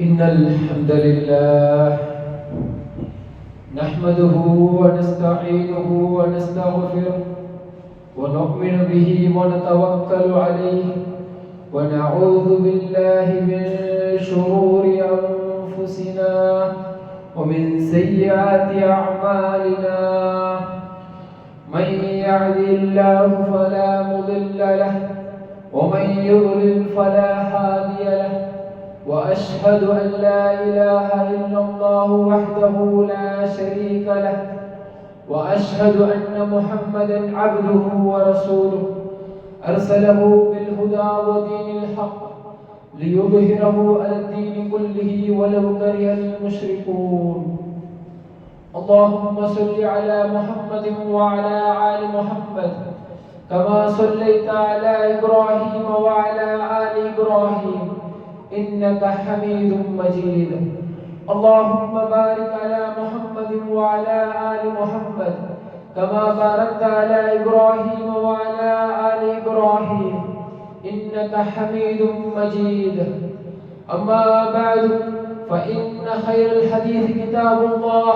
إن الحمد لله نحمده ونستعينه ونستغفره ونؤمن به ونتوكل عليه ونعوذ بالله من شرور أنفسنا ومن سيئات أعمالنا من يهده الله فلا مضل له ومن يضلل فلا هادي له وأشهد أن لا إله إلا الله وحده لا شريك له وأشهد أن محمدا عبده ورسوله أرسله بالهدى ودين الحق ليظهره على الدين كله ولو كره المشركون. اللهم صل على محمد وعلى آل محمد كما صليت على إبراهيم وعلى آل إبراهيم إنك حميد مجيد. اللهم بارك على محمد وعلى آل محمد كما باركت على إبراهيم وعلى آل إبراهيم إنك حميد مجيد. أما بعد فإن خير الحديث كتاب الله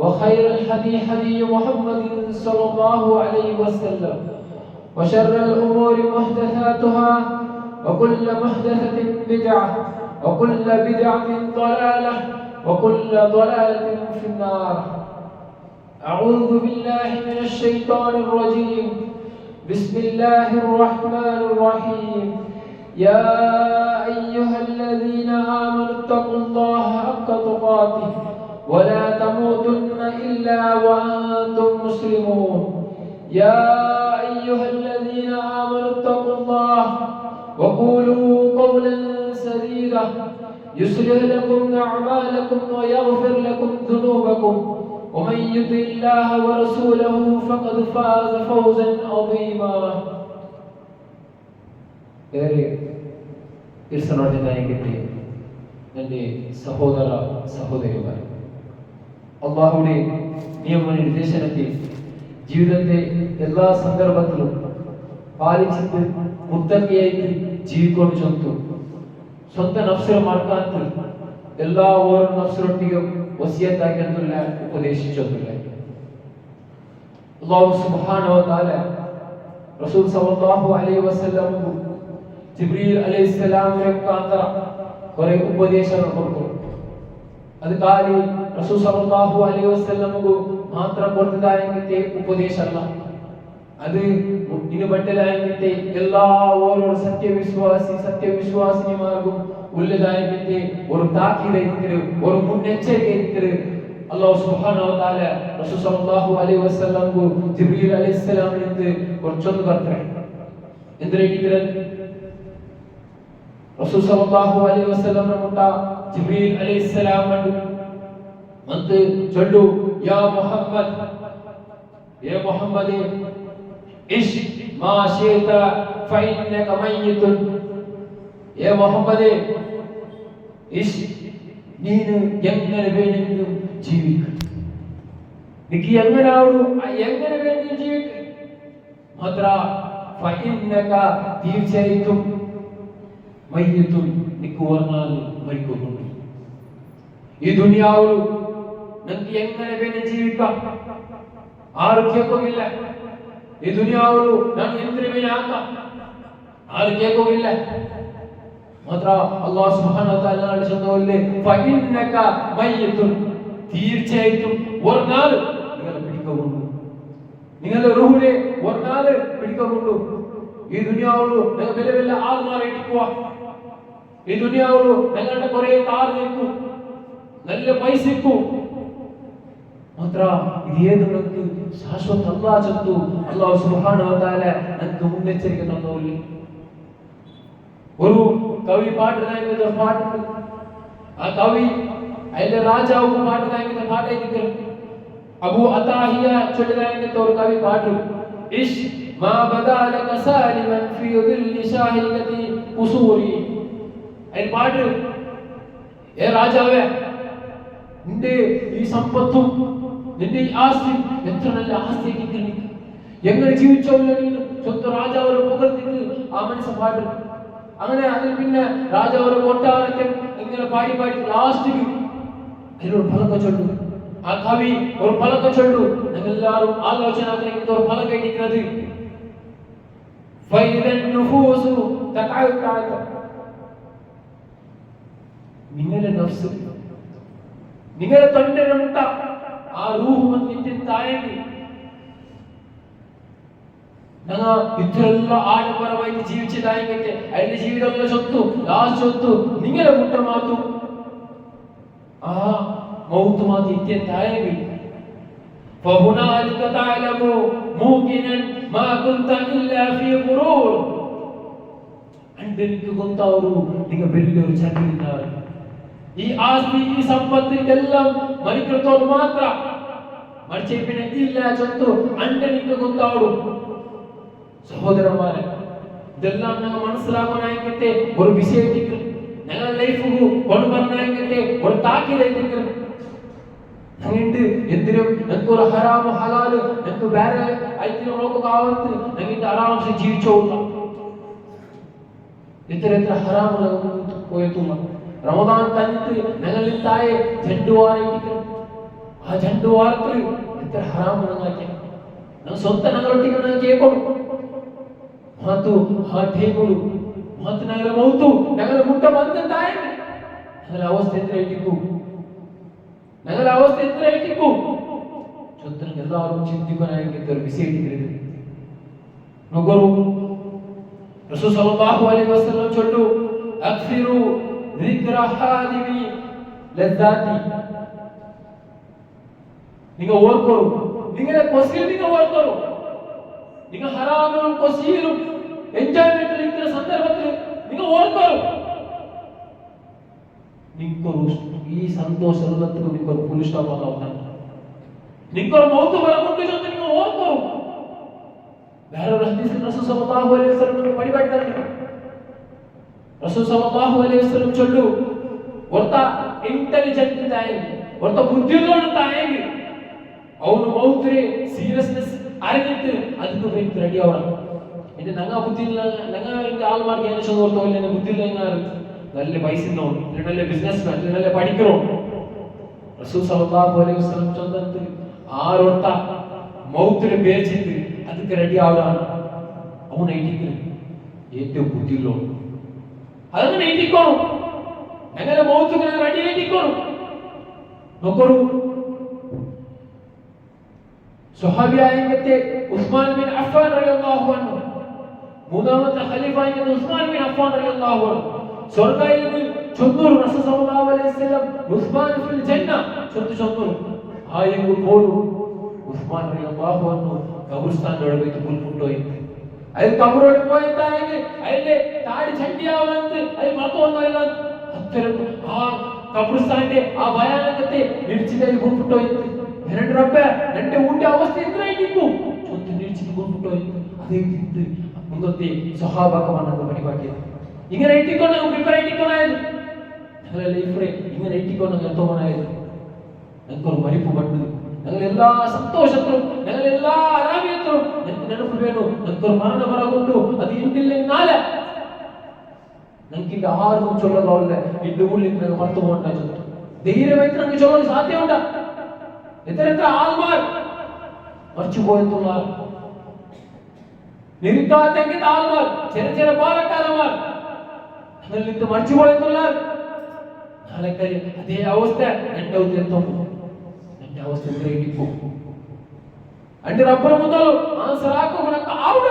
وخير الهدي هدي محمد صلى الله عليه وسلم وشر الأمور محدثاتها وكل محدثة بدعة وكل بدعة ضلالة وكل ضلالة في النار. أعوذ بالله من الشيطان الرجيم. بسم الله الرحمن الرحيم. يا أيها الذين آمنوا اتقوا الله حق تقاته ولا تموتن إلا وأنتم مسلمون. يا أيها الذين آمنوا اتقوا الله وقولوا قولا سديدا يصلح لكم أعمالكم ويغفر لكم ذنوبكم ومن يطع الله ورسوله فقد فاز فوزا عظيما. എൻ്റെ സഹോദര സഹോദരിമാർ, അല്ലാഹുവിന്റെ നിയമനിർദ്ദേശനത്തിൽ ജീവിതത്തെ എല്ലാ സന്ദർഭത്തിലും പാലിച്ചിട്ട് മുത്തക്കിയായിട്ട് ജീവിക്കൊണ്ട് സ്വന്തം നഫ്സിനെ മറക്കാത്ത എല്ലാ ഓരോ നഫ്സിനൊട്ടിയും വസിയത്താക്കിയെന്നില്ല ഉപദേശിച്ചൊന്നില്ല. അല്ലാഹു സുബ്ഹാനഹു വ തആല റസൂൽ സല്ലല്ലാഹു അലൈഹി വസല്ലം ജിബ്രീൽ അലൈഹിസ്സലാമിനെ മുഖാന്തര കുറെ ഉപദേശങ്ങൾ കൊടുത്തു. അത് കാലി റസൂൽ സല്ലല്ലാഹു അലൈഹി വസല്ലംക്ക് മാത്രം കൊടുത്തതായെങ്കിലത്തെ ഉപദേശമല്ല, അത് ഇനി ബട്ടലായെങ്കിലത്തെ എല്ലാ ഓരോ സത്യവിശ്വാസിനിമാർക്കും ഉള്ളതായെങ്കിലത്തെ ഒരു താക്കീതായിരിക്കരുത്, ഒരു മുന്നെച്ചരിക്കരുത്. അല്ലാഹു സുബ്ഹാനഹു വ തആല റസൂൽ സല്ലല്ലാഹു അലൈഹി വസല്ലംക്ക് ജിബ്രീൽ അലൈഹിസ്സലാമിനെ കുറച്ചൊന്ന് പറഞ്ഞു. എന്തിനായിരിക്കരുത്? റസൂൽ സല്ലല്ലാഹു അലൈഹി വസല്ലം മുട്ട ജിബ്രീൽ അലൈഹിസ്സലാം മന്ത് ചൊല്ലു, യാ മുഹമ്മദ്, യാ മുഹമ്മദ് ഇശ് മാ ശിഅത ഫഇന്നക മയ്യിതുൻ. യാ മുഹമ്മദ് ഇശ്, നീನು എങ്ങനെ വേണമെങ്കിലും ജീവിക്കുക, നിനക്ക് എങ്ങനെ വേണ്ടി ജീവിക്കുക. മാത്ര ഫഇന്നക, തീർച്ചയായിട്ടും മയ്യിതുൻ, നിനക്ക് വന്നാൽ മരിക്കുന്നുണ്ട്. ഈ ദുനിയാവിൽ നിനക്ക് എങ്ങനെ വേണ്ടി ജീവിക്കാം, ആർക്കേക്കില്ല. ഈ ദുനിയാവിൽ ഞാൻ എന്തിനു വേണ്ടി ആക്കാം, ആർക്കേക്കില്ല. മാത്ര അല്ലാഹു സുബ്ഹാനഹു വ തആല ചൊല്ലുന്നു, ഫഇന്നക മയ്യിതുൻ, തീർച്ചയായിട്ടും ഒരു നാൾ നിങ്ങൾ പിടിക്കപ്പെടും, നിങ്ങളുടെ റൂഹിനെ ഒരു നാൾ പിടിക്കപ്പെടും. ഈ ദുനിയാവിൽ നിങ്ങൾ വലിയ വലിയ ആൾമാരായിരിക്കുക, ഈ ദുനിയാവിൽ നിങ്ങളുടെ കുറെ കാർ നിൽക്കും, നല്ല പൈസ ഇരിക്കും. മാത്ര ഇതേത് നമുക്ക് ശാശ്വത അല്ലാഹ് ചൊല്ലുന്നു. അല്ലാഹു സുബ്ഹാനഹു വ തആല നമുക്ക് മുന്നറിയിപ്പ് തന്നോളി. ഒരു കവി പാട്ടുന്ന പാട്ടുണ്ട്, ആ കവി അതിന്റെ രാജാവ് പാട്ടുന്ന പാട്ടായിരിക്കും. അബൂ അതാഹിയ ചൊല്ലുന്ന ഒരു കവി പാട്ട്, ഇശ് മാ ബദാലക സാലിമൻ ഫീ ദില്ലി ഷാഹിദതി ഖുസൂരി. ഈ പാട്ട്, ഏ രാജാവേ, നിന്റെ ഈ സമ്പത്തും നിന്റെ ഈ ആസ്തി എത്ര നല്ല ആസ്തിയാക്കി എങ്ങനെ ജീവിച്ചോ സ്വന്തം രാജാവിനെ പുകഴ്ത്തിട്ട് ആ മനുഷ്യൻ പാട്ട് അങ്ങനെ അതിൽ പിന്നെ രാജാവ് കൊട്ടാരത്തിൽ ഇങ്ങനെ പാടി പാടി ലാസ്റ്റ് അതിലൊരു ഫലക ചൊല്ലു. ആ കവി ഒരു ഫലക ചൊല്ലു. ഞങ്ങളെല്ലാവരും ആലോചന ഒരു ഫലക ഇരിക്കുന്നത് നിങ്ങളുടെ നഫ്സ് നിങ്ങളുടെ തൊണ്ടയുടെ മുട്ട ആ റൂഹ് വന്നിട്ട് താഴേക്ക് ഞങ്ങൾ ഇത്രയെല്ലാം ആഡംബരമായിട്ട് ജീവിച്ചതായിട്ട് അതിന്റെ ജീവിതമുള്ള സ്വത്തു ലാസ്റ്റ് സ്വത്തു നിങ്ങളുടെ മുട്ട മാത്തും ആ മൗത്ത് മാറ്റി ഇത്യം താഴേക്ക് فهنالك تعلم موقنا ما كنت إلا في غرور അണ്ടെനിക്ക് കൊണ്ടാവൂ നിങ്ങൾ വലിയൊരു ചതിയിലാണ്. ഈ ആസ്തി ഈ സമ്പത്ത് ഇതെല്ലാം മരിക്കത്തോട് മാത്രം മരിച്ച പിന്നെ ഇല്ല ചൊത്തു അണ്ടെനിക്ക് കൊണ്ടാവൂ. സഹോദരന്മാരെ, ഇതെല്ലാം ഞങ്ങൾ മനസ്സിലാക്കാനായിട്ട് ഒരു വിഷയത്തിക്ക് ഞങ്ങളുടെ ലൈഫ് കൊണ്ടുവരാനായിട്ട് ഒരു താക്കീതായിട്ട് എന്തിനും ഞങ്ങൾക്കൊരു ഹറാമ് ഹലാല് ഞങ്ങൾക്ക് വേറെ ഐതിഹ്യം നോക്കാവത്ത് ഞങ്ങൾക്ക് ആരാംശ ജീവിച്ചോളൂ. എത്ര ഹറാമുള്ള പോയെത്തുള്ള റമദാൻ തന്നിട്ട് ഞങ്ങളിൽ താഴെ ജണ്ടുവാറായിട്ട് ആ ജണ്ടുവാരത്തിൽ എത്ര ഹറാമ് ഞങ്ങൾക്ക് ഞങ്ങൾ സ്വന്തം ഞങ്ങളൊട്ടിക്ക് ഞങ്ങൾ കേൾക്കണം. മാത്തു ആ ടൈമുള്ളൂ മാത്ത് ഞങ്ങളെ മൗത്തു ഞങ്ങളെ മുട്ട വന്ന് താഴെ ഞങ്ങളുടെ അവസ്ഥ എത്രയായിരിക്കും ഞങ്ങളുടെ അവസ്ഥ എത്രയായിരിക്കും ചൊത്തനും എല്ലാവരും ചിന്തിക്കാനായിട്ട് ഒരു വിഷയിട്ടിരുന്നത് നോക്കൂ. റസൂൽ സല്ലല്ലാഹു അലൈഹി വസല്ലം ചൊല്ലു അക്സിറു ദിക്ര ഹാദിമി ലദ്ദാതി. നിങ്ങൾ ഓർക്കൂ നിങ്ങളുടെ കൊസിയിൽ നിങ്ങൾ ഓർക്കൂ നിങ്ങൾ ഹറാമും കൊസിയിലും എൻജോയ്മെന്റിൽ ഇരിക്കുന്ന സന്ദർഭത്തിൽ നിങ്ങൾ ഓർക്കൂ നിങ്ങൾക്ക് ഈ സന്തോഷത്തിൽ നിങ്ങൾക്ക് ഫുൾ സ്റ്റോപ്പ് ആവുന്നുണ്ട്. നിങ്ങൾ മൗത്ത് വരമുണ്ട് നിങ്ങൾ ഓർക്കൂ. വേറൊരു ഹദീസിൽ റസൂൽ സല്ലല്ലാഹു അലൈഹി വസല്ലം പരിപാടി നടത്തി. റസൂൽ സല്ലല്ലാഹു അലൈഹി വസല്ലം ചൊല്ലു ഒർത്ത ഇന്റലിജന്റ് തായി ഒർത്ത ബുദ്ധിയുള്ള തായി ಅವನು ಮೌತ್ರೆ ಸೀರಿಯಸ್ನೆಸ್ അറിഞ്ഞിട്ട് ಅದಕ್ಕೆ വേണ്ടി റെഡി ആവണം. എന്റെ ഞങ്ങ ബുദ്ധിയില്ല ഞങ്ങ ആൾമാർക്ക് ಏನು ചോദിച്ചോർത്തോല്ല എന്റെ ബുദ്ധിയില്ല എങ്ങാറ് നല്ല പൈസ ഉണ്ടോം നല്ല ബിസിനസ്മാൻ നല്ല പഠിക്കറോ. റസൂൽ സല്ലല്ലാഹു അലൈഹി വസല്ലം ചൊല്ലത്ത് ആരൊത്ത മൗത്തിനെ പേടിച്ചിട്ട് ಅದಕ್ಕೆ റെഡി ആവണം അവൻ എഴുതിക്കുന്നു ഏറ്റവും ബുദ്ധിയുള്ളോ അതങ്ങനെ എഴുതിക്കോളും. ഞങ്ങളെ മൗത്തിനെ റെഡി എഴുതിക്കോളും. നോക്കൂ സ്വഹാബിയായത്തെ ഉസ്മാൻ ബിൻ അഫ്ഫാൻ റളിയല്ലാഹു അൻഹു മൂന്നാമത്തെ ഖലീഫയായ ഉസ്മാൻ ബിൻ അഫ്ഫാൻ റളിയല്ലാഹു അൻഹു സ്വർഗ്ഗയിൽ ചൊന്നൂർ റസൂൽ സല്ലല്ലാഹു അലൈഹി വസല്ലം ഉസ്മാൻ ഫിൽ ജന്ന ചൊന്നൂർ ആയെങ്കിൽ പോലും ഉസ്മാൻ റളിയല്ലാഹു അൻഹു ഖബർസ്ഥാനോട് പോയിട്ട് പുൽപുട്ടോയി അയാൾ ഖബറോട് പോയിട്ടായെങ്കിൽ അയാളുടെ താടി ചണ്ടിയാവന്ത് അയാൾ മറന്നുവന്നല്ല അത്തരം ആ ഖബർസ്ഥാന്റെ ആ ഭയാനകത്തെ ഇടിച്ചിട്ട് പുൽപുട്ടോയി. എന്റെ റബ്ബേ എന്റെ ഊന്റെ അവസ്ഥ എത്രയായിരിക്കും ചൊത്ത് നിടിച്ചിട്ട് പുൽപുട്ടോയി. അതേ മുമ്പത്തെ സ്വഹാബാക്ക വന്നത് പരിപാടിയാണ്. ഇങ്ങനെ എത്തിക്കൊണ്ട് പ്രിപ്പയർ എത്തിക്കൊണ്ടായത് ഞങ്ങളുടെ ലൈഫിലെ ഇങ്ങനെ എത്തിക്കൊണ്ട് നിർത്തോണായത് ഞങ്ങൾക്കൊരു മരിപ്പ് പണ്ട് ഞങ്ങൾ എല്ലാ സന്തോഷത്തിലും ഞങ്ങൾ എല്ലാ ആരാമ്യത്തിലും ഞങ്ങൾക്ക് നെനപ്പ് വേണു. ഞങ്ങൾക്കൊരു മരണം പറകൊണ്ടു അത് ഇന്ത്യയിലേക്ക് നാല് ഞങ്ങൾക്ക് ഇത് ആർക്കും ചൊല്ലാവില്ല. എന്റെ ഉള്ളിൽ ഞങ്ങൾ മറത്തു പോകണ്ട ധൈര്യമായിട്ട് ഞങ്ങൾക്ക് ചൊല്ലാൻ സാധ്യമുണ്ട. എത്ര എത്ര ആൾമാർ മറിച്ചു പോയെന്നുള്ള നിരുത്താത്തെങ്കിൽ ആൾമാർ ചെറിയ ചെറിയ പാലക്കാരന്മാർ ഞങ്ങളിൽ നിന്ന് മറിച്ചു പോയെന്നുള്ള നാളെക്കാരി അതേ അവസ്ഥ എന്റെ ഉദ്ദേശം എന്റെ അവസ്ഥ എത്രയായിരിക്കും എന്റെ റബ്ബർ മുതൽ ആൻസറാക്കുമെന്നൊക്കെ ആവുക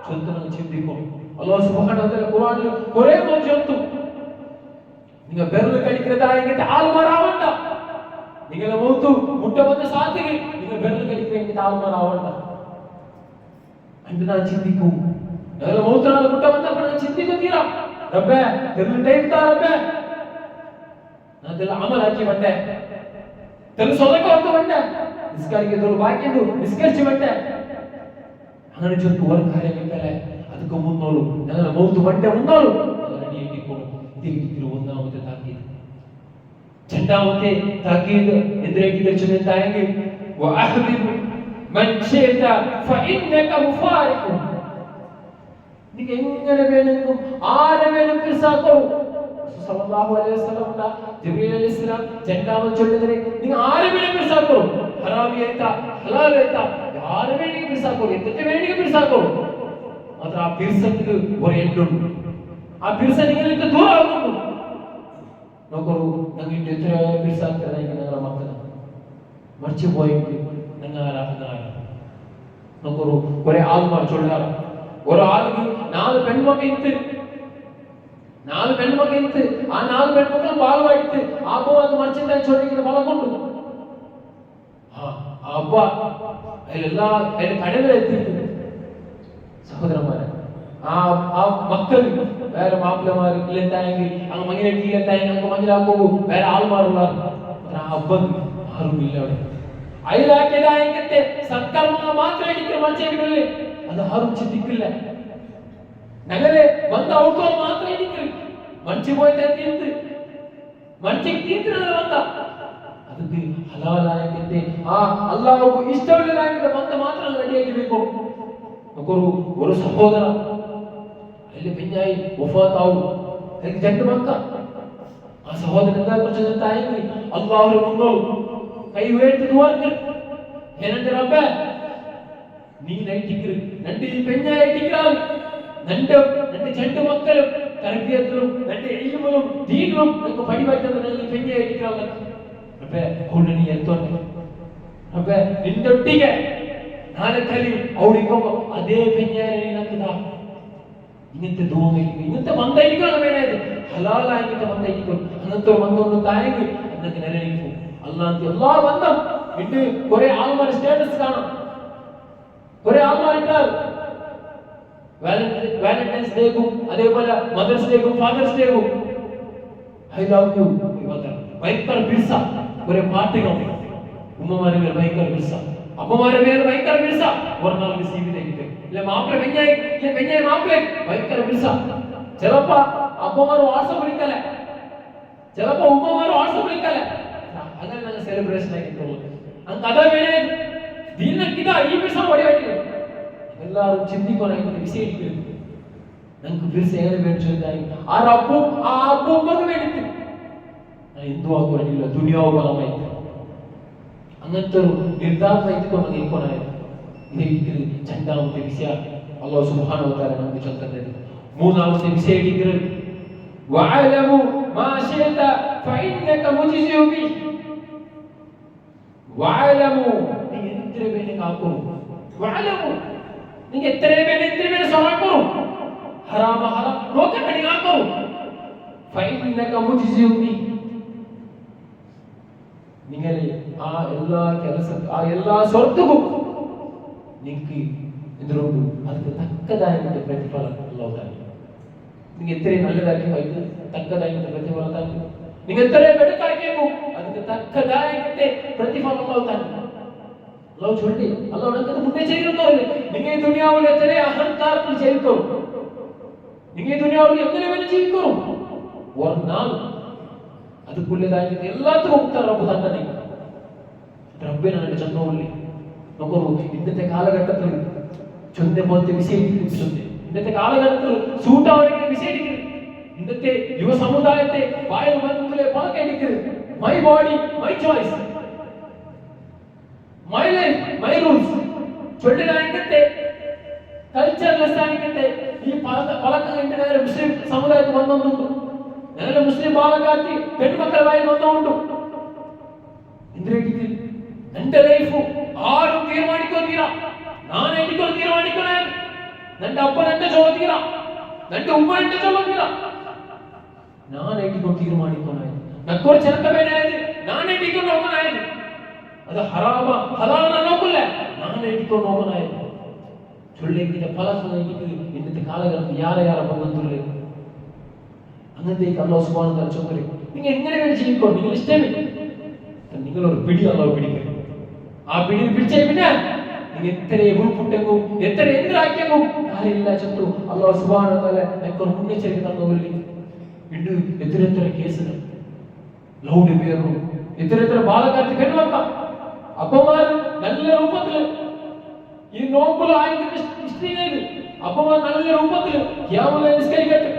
ചൊല്ലുന്ന ചിന്തിക്കും. അല്ലാഹു സുബ്ഹാനഹു വ തആല ഖുർആനിൽ കുറേ ചൊല്ലുന്നു നിങ്ങൾ ബെർല് കഴിക്കുന്നതായെങ്കിൽ ആൾമാരാവണ്ട. നിങ്ങളെ മൗത്ത് മുട്ട വന്ന സാധ്യത നിങ്ങൾ ബെർല് കഴിക്കുമെങ്കിൽ ആൾമാരാവണ്ട. ഞാൻ ചിന്തിക്കും ഞങ്ങളെ മൗത്തിനാണ് മുട്ട വന്നപ്പോൾ ഞാൻ ചിന്തിക്കും തീരാ റബ്ബേ തെല്ല് ടൈം താ റബ്ബേ ഞാൻ തെല്ല് അമലാക്കി വട്ടെ തെല്ല് സ്വതക്കൊക്കെ വട്ടെ നിസ്കരിക്കത്തുള്ളൂ ബാക്കിയുണ്ട് നിസ്കരിച്ചു വട്ടെ അങ്ങനെ ചൊല്ല് ഒരു കാര്യം ഇല്ലല്ലേ ಅದಕ್ಕೆ ಮುನ್ನೋಳು ഞങ്ങളെ മൗത്ത് വട്ടെ മുന്നോളൂ റെഡി ആയിക്കോളും. ഇത് ഒന്നാമത്തെ താക്കീത്. രണ്ടാമത്തെ താക്കീത് എന്തിനായിട്ട് കഴിച്ചെങ്കിൽ വഅഹ്ബിബ് മൻ ശിഅത ഫഇന്നക മുഫാരിഖു നിങ്ങൾ എങ്ങനെ വേണമെങ്കിലും ആരെ വേണം പിർസാക്കോ. സല്ലല്ലാഹു അലൈഹി വസല്ലം ജിബ്രീൽ അലൈഹിസ്സലാം രണ്ടാമത് ചൊല്ലുന്നത് നിങ്ങൾ ആരെ വേണം പിർസാക്കോ. ഹറാമിയേത്ത ഹലാലേത്ത ആരെ വേണമെങ്കിലും പിർസാക്കോ, എന്തൊക്കെ വേണമെങ്കിലും പിർസാക്കോ. മാത്ര ആ പിർസക്ക് ഒരു എണ്ണുണ്ട്. ആ പിർസ നിങ്ങൾക്ക് ദൂരമാകുന്നു. നോക്കൂ, ഞങ്ങളുടെ എത്ര പിർസാക്കുന്നതെങ്കിൽ ഞങ്ങളുടെ മക്കൾ മറിച്ചു പോയെങ്കിൽ നിങ്ങൾ ആരാധന. നോക്കൂ, കുറെ ആൾമാർ ചൊല്ലാറ് ഒരാൾക്ക് 4 പെൺമക്കൾ ആ 4 പെൺമക്കളും ഭാഗമായിട്ട് അപ്പൊ അത് മറിച്ചിട്ടായി ചൊല്ലിക്കുന്ന പലകൊണ്ടു അപ്പ അതിലെല്ലാ അതിന്റെ കടകളെത്തിയിട്ടുണ്ട്. സഹോദരന്മാരെ, ആ മക്കൾ വേറെ മാപ്പിളമാർ ഇല്ലെത്തായെങ്കിൽ അങ്ങ് മങ്ങിലെത്തിയില്ലെത്തായെങ്കിൽ അങ്ങ് മഞ്ഞിലാക്കൂ വേറെ ആൾമാറുള്ള അബ്ബൻ ആരുമില്ല. അവിടെ അയലാക്കിയതായെങ്കിൽ സത്കർമ്മങ്ങൾ മാത്രമേ എനിക്ക് മറിച്ചേക്കുന്നില്ലേ, അത് ആരും ചിന്തിക്കില്ല. ഞങ്ങളെ വന്ന ഔട്ടോ മാത്രമേ എനിക്ക് മറിച്ചു പോയിട്ട് തീർത്ത് മറിച്ച് തീർത്തിനത് വന്ന ಅದಕ್ಕೆ ಹಲಾಲಾಯಕತೆ ಆ ಅಲ್ಲಾಹ್ಗೂ ಇಷ್ಟವಿಲ್ಲದಾಗಿದೆ ಬಂದ ಮಾತ್ರ ರೆಡಿಯಾಗಿರಬೇಕು. ಮಕ್ಕಳು ಒಂದು ಸಹೋದರ ಅಲ್ಲಿ ಬೆಂಜಾಯಿ ವಫಾತ್ ಆವು ಅದಕ್ಕೆ ಜಂಡು ಮಕ್ಕ ಆ ಸಹೋದರನಿಂದ ಕುರಿತ ತಾಯಿಗೆ ಅಲ್ಲಾಹ್ ಮುಂದೋ ಕೈ ವೇಟ್ಟು ದುವಾರ್ಕ ಏನಂತ ರಬ್ಬ ನೀ ನೈಟಿಕ್ರು ನಂಟಿ ಬೆಂಜಾಯಿ ಟಿಕ್ರಾಲ್ ನಂಡೆ ಜಂಡು ಮಕ್ಕಳು ತರಬೇತಿಗಳು ನಂಡೆ ಇಲ್ಮುಗಳು ದೀನರು ನನಗೆ ಪಡಿಬಾರ್ದಂದ್ರೆ ಬೆಂಜಾಯಿ ಟಿಕ್ರಾಲ್ ಅಬ್ಬೆ ಅವಳು ನೀ ಎತ್ತೋನೆ ಅಬ್ಬೆ ನಿನ್ನೊಟ್ಟಿಗೆ ನಾಳೆ ಕಲಿ ಅವಳಿಗೆ ಅದೇ ಬೆಂಜಾಯಿ ನೀನಾಗ್ತದ ഇങ്ങനത്തെ ദൂങ്ങി ഇങ്ങനത്തെ മന്ദരിക്കണം വേണത് ഹലാലായിട്ട് മന്ദരിക്കും. അങ്ങനത്തെ മന്ദൊന്ന് തായെങ്കിൽ അന്നൊക്കെ നിലനിൽക്കും. അല്ലാതെ എല്ലാ ബന്ധം ഇട്ട് കുറെ ആൾമാർ സ്റ്റാറ്റസ് കാണാം. കുറെ ആൾമാരിട്ടാൽ വാലന്റൈൻസ് ഡേക്കും അതേപോലെ മദർസ് ഡേക്കും ഫാദർസ് ഡേക്കും ഐ ലവ് യു ഭയങ്കര ബിർസ കുറെ പാട്ടുകൾ ഉമ്മമാരെ മേൽ ഭയങ്കര ബിർസ അമ്മമാരെ മേൽ ഭയങ്കര ബിർസ ഒരു നാൾ സീവിലേക്ക് മാപ്പിള പെഞ്ഞായി മാപ്പിളെ ഭയങ്കര ബിർസ. ചിലപ്പോ അമ്മമാർ വാട്സപ്പ് വിളിക്കല, ചിലപ്പോ ഉമ്മമാർ വാട്സപ്പ് വിളിക്കല. അങ്ങനെ ഞങ്ങൾ സെലിബ്രേഷൻ ആക്കിയിട്ടുള്ളൂ. അതാ വേണേ ദീനക്കിതാ ഈ ബിർസ ഓടിയാക്കി എല്ലാവരും ചിന്തിക്കണം വിശേഷിക്കുന്നു. ഞങ്ങൾക്ക് ബിർസ ഏറെ മേടിച്ചായി ആ അപ്പൂമ്മക്ക് വേണ്ടിട്ട് എന്തുവാക്ക് വേണ്ടിയില്ല ദുനിയാവ് ഫലമായി അങ്ങനത്തെ ഒരു നിർദ്ധാരണമായിട്ട് കൊണ്ട് നിൽക്കണായിരുന്നു. ഇത് രണ്ടാമത്തെ വിഷയ അല്ലാഹു സുബ്ഹാനഹു വ തആല നമുക്ക് ചൊല്ലുന്നത്. മൂന്നാമത്തെ വിഷയം വഅലമു മാ ശിഅത ഫഇന്നക മുജ്സിഉ ബി വഅലമു നീ എത്ര പേരെ കാക്കൂ വഅലമു നീ എത്ര പേരെ സലാക്കൂ ഹറാമ ഹറാം നോക്കണി കാക്കൂ ഫഇന്നക മുജ്സിഉ ബി നിങ്ങൾ ആ എല്ലാ ಕೆಲಸ ആ എല്ലാ സ്വത്തുക്കും നിങ്ങൾക്ക് എന്തുകൊണ്ട് അതിന് തക്കതായിട്ട് പ്രതിഫലം അല്ലാഹു തആല നിങ്ങൾ എത്രയും നല്ലതാക്കി വൈകി തക്കതായിട്ട് പ്രതിഫലം തരും. നിങ്ങൾ എത്രയും വെടുക്കാക്കിയേക്കും അതിന് തക്കതായിട്ട് പ്രതിഫലം അല്ലാഹു തആല അല്ലാഹു ചൊല്ലി അല്ലാഹു നമുക്ക് മുന്നേ ചെയ്യുന്നതല്ലേ. നിങ്ങൾ ഈ ദുനിയാവിൽ എത്ര അഹങ്കാരത്തിൽ ജീവിക്കും, നിങ്ങൾ ഈ ദുനിയാവിൽ എങ്ങനെ വേണം ജീവിക്കും. ഒരു നാൾ അതുക്കുള്ളതായിട്ട് എല്ലാത്തിനും റബ്ബ് തന്നെ റബ്ബിനാണ് ചെന്നോളി. നോക്കൂ, ഇന്നത്തെ കാലഘട്ടത്തിൽ ചൊന്ന പോലത്തെ വിശേഷിക്കുന്നു. ഇന്നത്തെ കാലഘട്ടത്തിൽ സൂട്ടാവണമെങ്കിൽ വിശേഷിക്കുന്നു. ഇന്നത്തെ യുവ സമുദായത്തെ വായു ബന്ധത്തിലെ പലക്കടിക്കുന്നത് my body my choice, my life my rules ചൊല്ലിനായിക്കത്തെ കൾച്ചർലെസ് ആയിക്കത്തെ ഈ പലക്കങ്ങളുടെ നേരെ മുസ്ലിം സമുദായത്തിൽ വന്നുണ്ട്. നേരെ മുസ്ലിം ബാലകാത്തി പെൺമക്കളുമായി വന്നുകൊണ്ട് എന്തിനായിട്ട് എന്റെ ലൈഫ് ആരും തീരുമാനിക്കുന്നില്ല. ഞാൻ എനിക്കൊരു തീരുമാനിക്കണേ. എന്റെ അപ്പൻ എന്റെ ചോദിക്കില്ല, എന്റെ ഉമ്മ എന്റെ ചോദിക്കില്ല. ഞാൻ എനിക്കൊരു തീരുമാനിക്കണായത് നക്കൊരു ചെറുക്ക വേണായത് ഞാൻ എനിക്കൊരു നോക്കണായത്. അത് ഹറാമ ഹലാല നോക്കില്ല, ഞാൻ എനിക്കൊരു നോക്കണായത്. ചൊല്ലിക്കിന്റെ പല എനിക്ക് ഇന്നത്തെ കാലഘട്ടത്തിൽ യാരെ ബന്ധത്തില് അങ്ങനത്തേക്ക് അല്ലാഹു സുബ്ഹാനഹു വ തആല ചൊല്ലി നിങ്ങൾ എങ്ങനെ വേണം ജീവിക്കോ. നിങ്ങൾ ഇഷ്ടമില്ല നിങ്ങളൊരു പിടി അല്ലാഹു പിടിക്കും. ആ പിടിയിൽ പിടിച്ചേ പിന്നെ നിങ്ങൾ എത്ര ഉൾപുട്ടെങ്കും എത്ര എന്തിനാക്കിയെങ്കും ആരില്ല ചത്തു അല്ലാഹു സുബ്ഹാനഹു വ തആല എനിക്ക് മുന്നേച്ചരിക്ക് തന്നവരിൽ ഇണ്ട്. എത്ര കേസുകൾ ലൗഡ് പേരും എത്ര ബാലകാത്തി പെൺമക്ക അപ്പമാർ നല്ല രൂപത്തില് ഈ നോമ്പുകൾ ആയിട്ട് ഇഷ്ടീകരി അപ്പൊ നല്ല രൂപത്തിൽ ഖിയാമുൽ നിസ്കരിക്കട്ടെ,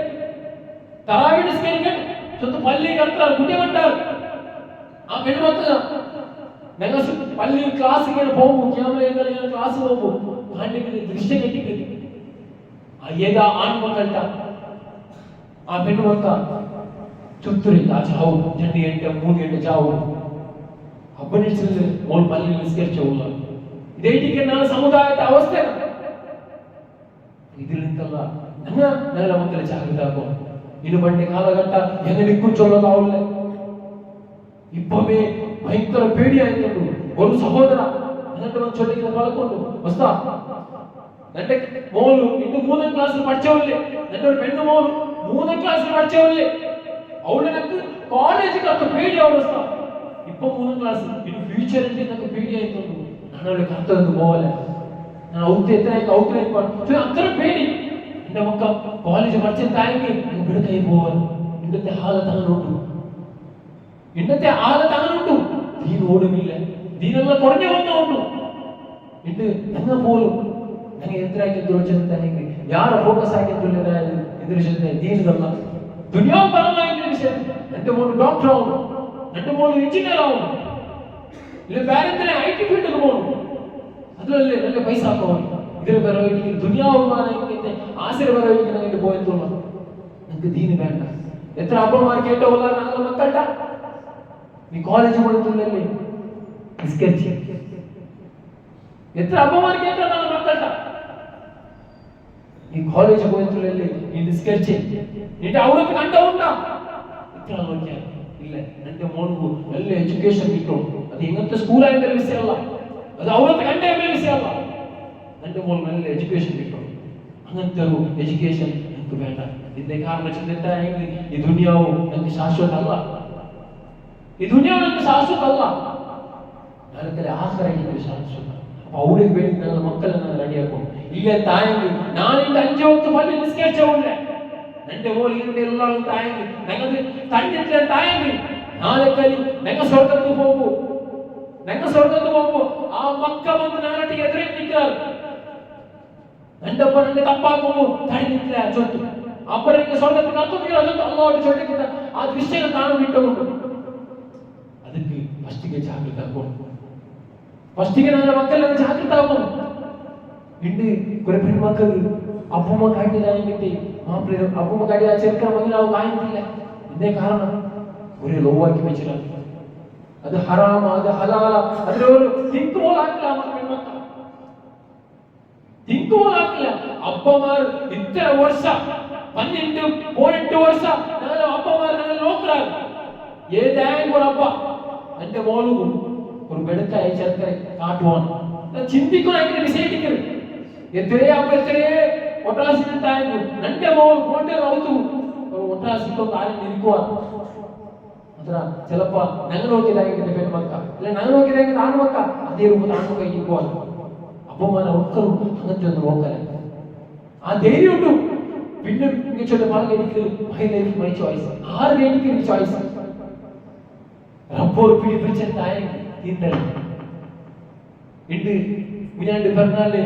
തറാവി നിസ്കരിക്കട്ടെ, ചൊത്ത് പള്ളി കർത്താർ കുട്ടിമണ്ടാർ ആ പെൺമക്ക ഞങ്ങൾ പള്ളി ക്ലാസ് ഇങ്ങനെ പോകുമ്പോൾ ഖിയാമുൽ ക്ലാസ് പോകുമ്പോൾ ദൃശ്യം കെട്ടിക്കറി ഏതാ ആൺമക്കൾട്ട ആ പെൺമക്ക ചുത്തൂരില്ല ചാവും 2 ಗಂಟೆ 3 ಗಂಟೆ ചാവും അപ്പനിച്ചിൽ മോൾ പള്ളി നിസ്കരിച്ചുള്ള ഇതേറ്റിക്ക് നാളെ സമുദായത്തെ അവസ്ഥ ഇതിൽ നിന്നല്ല ഞങ്ങളെ മക്കളെ ജാഗ്രതാക്കും. ഇനി പണ്ട് കാലഘട്ട എങ്ങനെ ചൊല്ലതാവില്ല. ഇപ്പവേ ഭയങ്കര പേടിയായിട്ടുണ്ട്. ഒരു സഹോദര എന്നിട്ട് ചൊല്ലിക്കുന്ന പഴക്കൊണ്ട് വസ്താ എന്റെ മോളും ഇന്ന് 3ാം ക്ലാസ്സിൽ പഠിച്ചവല്ലേ, എന്റെ ഒരു പെണ്ണു മോളും 3ാം ക്ലാസ്സിൽ പഠിച്ചവല്ലേ, അവളെ എനിക്ക് കോളേജിൽ ഒക്കെ പേടിയാവും വസ്താ. ഇപ്പൊ 3ാം ക്ലാസ് ഇനി ഫ്യൂച്ചറിൽ എന്നൊക്കെ പേടിയായിട്ടുണ്ട്. ഞാനവിടെ കത്തത് പോലെ ഞാൻ അത്ര പേടി. എന്റെ മക്ക കോളേജ് പഠിച്ചെത്തായെങ്കിൽ ഇവിടെ കൈ പോവാൻ ഇന്നത്തെ ഹാലത്ത് അങ്ങനുണ്ട്, ഇന്നത്തെ ഹാലത്ത് അങ്ങനുണ്ട്. ദീൻ ഓടുമില്ല, ദീനെല്ലാം കുറഞ്ഞു വന്നുകൊണ്ടു ഇത് ഞങ്ങൾ പോലും ഞങ്ങൾ എത്രയാക്കി തുറച്ചെത്തായെങ്കിൽ യാರ ಫೋಕಸ್ ಆಗಿ ಎದುರಿಸುತ್ತೆ ದೀನದಲ್ಲ ದುನಿಯಾಪರವಾಗಿ ವಿಷಯ. എൻ്റെ മോൾ ഡോക്ടർ ആവും, എൻ്റെ മോൾ എഞ്ചിനീയർ ആവും, ಇಲ್ಲ ಬೇರೆ എന്തിനാ IT ഫീൽഡിൽ പോകും. അതിലല്ലേ നല്ല പൈസ ആക്കും. ഇതിൽ ബറോയിക്ക് ദുനിയാവുമാനಕ್ಕೆ ആശീർ ബറോയിക്ക് ഞങ്ങൾക്ക് പോയിട്ടുള്ള ഞങ്ങൾക്ക് ദീൻ വേണ്ട. എത്ര അപ്പന്മാർ കേട്ടോല്ല ഞങ്ങൾ മക്കളുടെ നീ കോളേജ് പോയിട്ടുള്ളല്ലേ നിസ്കരിച്ച്. എത്ര അപ്പന്മാർ കേട്ടോ ഞങ്ങൾ മക്കളുടെ നീ കോളേജ് പോയിട്ടുള്ളല്ലേ നീ നിസ്കരിച്ച്. നിന്റെ അവർക്ക് കണ്ടുണ്ടാ ഇത്ര നോക്കിയാൽ ഇല്ല. എന്റെ മോൾക്ക് നല്ല എഡ്യൂക്കേഷൻ കിട്ടും. അത് ഇങ്ങനത്തെ സ്കൂളായതിന്റെ വിഷയമല്ല, അത് അവർക്ക് കണ്ടേ വിഷയമല്ല. എന്റെ മോൾ നല്ല എഡ്യൂക്കേഷൻ കിട്ടും. അങ്ങനത്തെ ഒരു എഡ്യൂക്കേഷൻ എനിക്ക് വേണ്ട. ഇതിന്റെ കാരണം ചിന്തിട്ടായെങ്കിൽ ഈ ദുനിയാവും എനിക്ക് ശാശ്വതമല്ല, ഈ ദുനിയാവ് എനിക്ക് ശാശ്വതമല്ല. ഞാനൊക്കെ ആശ്രയിക്കുന്നത് ശാശ്വത. അപ്പൊ അവർക്ക് വേണ്ടി ഞങ്ങളുടെ മക്കളെ ഞാൻ റെഡിയാക്കും. ഇല്ല തായെങ്കിൽ ഞാൻ എന്റെ 5 വക്ത് പള്ളി നിസ്കരിച്ചോണ്ടേ എന്റെ മോൾ ഇങ്ങനത്തെ എല്ലാം തായെങ്കിൽ ഞങ്ങൾക്ക് തന്നിട്ടില്ല തായെങ്കിൽ നാളെ കലി ഞങ്ങൾ സ്വർഗത്ത് പോകുമ്പോ ആ മക്ക വന്ന് ഞാനൊട്ടിಗೆ എതിരെ നിൽക്കാറ്. എന്റെ ഒപ്പം എന്റെ തപ്പാക്കുമ്പോ തടഞ്ഞിട്ടില്ല ചൊട്ടു അപ്പറേക്ക് സ്വർഗത്ത് കത്തുകയോ അതൊക്കെ അള്ളാഹോട് ചൊട്ടിക്കുന്ന ആ ദൃശ്യം കാണാൻ വിട്ടുകൊണ്ട് ಅದಕ್ಕೆ ಫಸ್ಟಿಗೆ ಜಾಗೃತ ಆಗೋಣ. ಫಸ್ಟಿಗೆ ನನ್ನ ಮಕ್ಕಳೆಲ್ಲ ಜಾಗೃತ ಆಗೋಣ. ಇಂಡಿ ಕೊರೆ ಹೆಣ್ಣು ಮಕ್ಕಳು ಅಪ್ಪಮ್ಮ ಕಾಯ್ತಿಲ್ಲ ಹಿಂಗಿಟ್ಟಿ ಮಾಪ್ಲೆ ಅಪ್ಪಮ್ಮ ಕಾಯ್ದ ಚೆರ್ಕ ಮಗ ನಾವು ಕಾಯ್ತಿಲ್ಲ. ಇದೇ ಕಾರಣ ಒರೇ ಲೋವಾಗಿ ಬೆಚ್ಚಿರ ಅದು ಹರಾಮ ಅದು ಹಲಾಲ ಅದರವರು ತಿಂಕೋಲ್ ಹಾಕಿಲ್ಲ. ಹೆಣ್ಮಕ್ಕ ತಿಂಕೋಲ್ ಹಾಕಿಲ್ಲ. ಅಪ್ಪಮಾರು ಇತರ ವರ್ಷ 12 ವರ್ಷ ഞങ്ങൾ അപ്പമാർ ഞങ്ങൾ നോക്കറാണ് ഏതായാലും ഒരു അപ്പ എന്റെ മോളും ഒരു വെടുക്കായി ചേർക്കരെ കാട്ടുവാണ് ചിന്തിക്കുന്ന വിശേഷിക്കരുത്. എത്രയേ അപ്പൊ എത്രയേ ഒട്ടാസിട്ടായിരുന്നു എന്റെ മോൾ കൊണ്ട് അവത്തു ഒട്ടാസിക്കോ കാര്യം ഇരിക്കുവാ. അത്ര ചിലപ്പോ ഞങ്ങൾ നോക്കിയതായിരിക്കും പെൺമക്ക, അല്ലെ ഞങ്ങൾ നോക്കിയതായിരിക്കും ആൺമക്ക, അതേ രൂപത്തിൽ ആൺമക്ക ഇരിക്കുവാൻ. അപ്പമാരെ ഒക്കറും അങ്ങനത്തെ ഒന്ന് നോക്കല ആ ധൈര്യം ഉണ്ടു. പിന്നെ ചൊല്ലെ പല എനിക്ക് മൈ ലൈഫ് മൈ ചോയ്സ് 6 എനിക്ക് ചോയ്സ് റബ്ബോർ പിടിപ്പിച്ചായ തീന്തൽ ഇണ്ട്. മുന്നാണ്ട്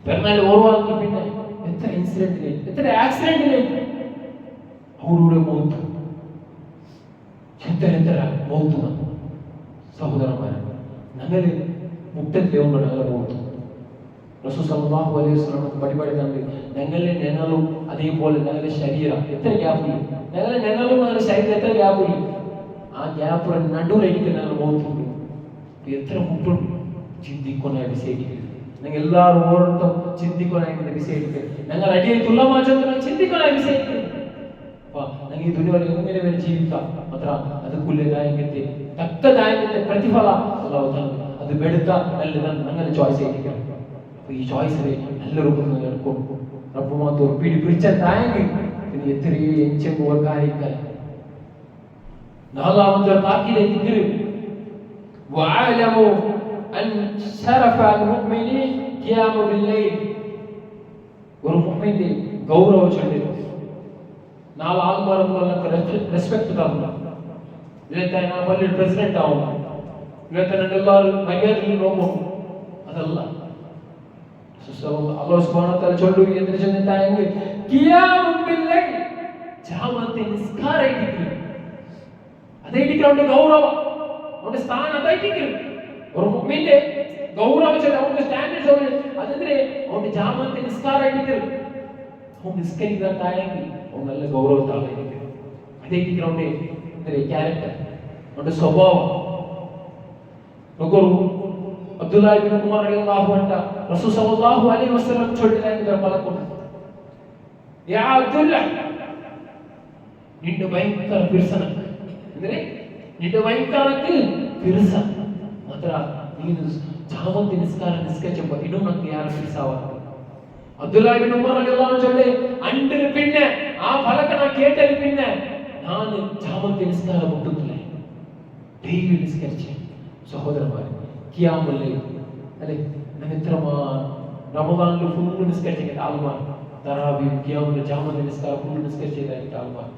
പെരുന്നാൾ ഓർവാക്കി പിന്നെ എത്ര ഇൻസിഡന്റ് എത്ര ആക്സിഡന്റ് അവരുടെ മൗത്ത് എത്ര മൗത്ത് സഹോദരന്മാരെ ഞങ്ങള് മുട്ടത്തിലെ ഞങ്ങളെ മൗത്ത് റസൂൽ സല്ലല്ലാഹു അലൈഹി വസല്ലം പഠിപ്പിക്കുന്നുണ്ട്. ഞങ്ങളുടെ നെനലും അതേപോലെ ഞങ്ങളുടെ ശരീരം എത്ര ഗ്യാപ്പില്ല. ഞങ്ങളുടെ നെനലും ഞങ്ങളുടെ ശരീരം എത്ര ഗ്യാപ്പില്ല. ആ ഗ്യാപ്പ് നടുവിലേക്ക് ഞങ്ങൾ മൗത്തുണ്ട്. എത്ര മുട്ടുണ്ട് ചിന്തിക്കുന്ന വിശേഷിക്കുന്നത്. ഞങ്ങൾ എല്ലാവരും ഓരോരുത്തരും ചിന്തിക്കുന്ന വിശേഷിക്കുന്നത്. ഞങ്ങൾ അടിയെ തുള്ളമാചങ്ങൾ ചിന്തിക്കുന്ന വിശേഷിക്കുന്നത്. ഞങ്ങൾ ഈ ദുനിയാവിൽ എങ്ങനെ വരെ ജീവിക്കാം മാത്ര അതുക്കുള്ളതായത്തെ തക്കതായത്തെ പ്രതിഫല അത് വെടുക്കാം നല്ലതാണ്. അങ്ങനെ ചോയ്സ് ചെയ്തിരിക്കണം. ഈ ചോയ്സിനെ നല്ല രൂപത്തിൽ എടുക്കും. റബ്ബുമാത്തോർ പിടിച്ചായെങ്കിൽ പിന്നെ എത്രയോ എഞ്ചെമ്പുക കാര്യങ്ങൾ. നാലാമത്തെ താക്കീലേക്ക് തിരും وعلموا أن شرف المؤمنين قيام بالليل. ഒരു മുഅ്മിന്റെ ഗൗരവം ചൊല്ലുന്നു. നാളെ ആൾമാർക്ക് റെസ്പെക്ട് തരണം. ഇന്നത്തെ ഞാൻ വലിയ പ്രസിഡന്റ് ആവും, ഇന്നത്തെ എല്ലാവരും മര്യാദയിൽ നോക്കും. അതല്ല അല്ലാഹു സുബ്ഹാനഹു വ തആല ചൊല്ലു എന്തിനു ചെന്നിട്ടായെങ്കിൽ ഖിയാമുൽ ബില്ലൈൽ ജാമത്തെ നിസ്കാരയിട്ടിരിക്കും. അതേറ്റിക്ക് അവന്റെ ഗൗരവം, അവന്റെ സ്ഥാനം അതേറ്റിക്ക്. ഒരു മുഅ്മിന്റെ ഗൗരവം ചെല്ല അവന്റെ സ്റ്റാൻഡേർഡ്സ് അതെന്തിനെ അവന്റെ ജാമത്തെ നിസ്കാരയിട്ടിരിക്കും. അവൻ നിസ്കരിക്കാത്തായെങ്കിൽ അവൻ നല്ല ഗൗരവത്തായിരിക്കും. അതേറ്റിക്ക് അവന്റെ എന്തിനെ ക്യാരക്ടർ, അവന്റെ സ്വഭാവം. നോക്കൂ, അബ്ദുല്ലാഹി ഇബ്നു ഉമർ റളിയല്ലാഹു അൻഹു റസൂൽ സല്ലല്ലാഹു അലൈഹി വസല്ലം ചൊല്ലിയ പലക്കും യാ അബ്ദുല്ലാഹ് നിന്റെ ഭയങ്കര പിർസനക്ക് എന്തിനെ നിന്റെ ഭയങ്കരക്ക് പിർസ മാത്ര നീನು ജാമത്തെ നിസ്കരിച്ചപ്പോൾ ഇടുന്നക്ക് ಯಾರು പിർസാവ അബ്ദുല്ലാഹി ഇബ്നു ഉമർ റളിയല്ലാഹു അൻഹു ചൊല്ലെ അണ്ടിന് പിന്നെ ആ ഫലകന കേട്ടതിന് പിന്നെ ഞാൻ ജാമത്തെ നിസ്കാരം വിട്ടിട്ടില്ല. ഡെയിലി നിസ്കരിച്ചു. സഹോദരന്മാരെ, ഖിയാമുൽ ലൈൽ അല്ലേ, റമദാനിൽ ഫുൾ നിസ്കരിച്ച ആൾമാർ, തറാവീഹ് ഖിയാമുൽ ജാമത്തെ നിസ്കാരം ഫുൾ നിസ്കരിച്ച ആൾമാർ